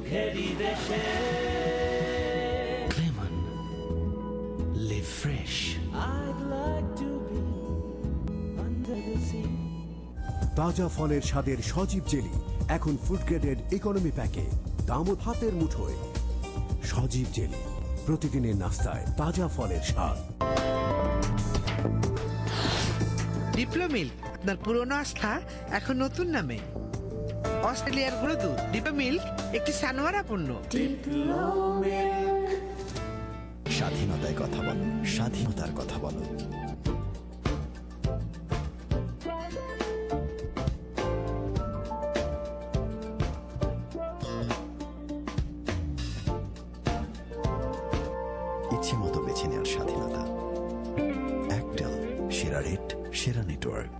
সুখেরই দেশে। Clement, live fresh. I'd like to be under the sea. তাজা ফলের স্বাদের সজীব জেলি এখন ফুড গ্রেডেড ইকোনমি প্যাকে, দামও হাতের মুঠোয়। সজীব জেলি, প্রতিদিনের নাস্তায় তাজা ফলের স্বাদ। ডিপ্লো মিল্ক, আপনার পুরনো আস্থা এখন নতুন নামে। অস্ট্রেলিয়ার গুঁড়ো দুধ ডিপ্লো মিল্ক একটি সানোয়ারা পণ্য। স্বাধীনতায় কথা বলো, স্বাধীনতার কথা বলো। ইচ্ছে মতো বেছে নেওয়ার স্বাধীনতা। একটেল, সেরা রেট, সেরা নেটওয়ার্ক।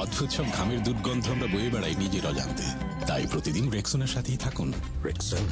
অদ্ভুত সব ঘামের দুর্গন্ধ আমরা বয়ে বেড়াই নিজের অজান্তে। তাই প্রতিদিন রেক্সোনার সাথেই থাকুন। রেক্সন।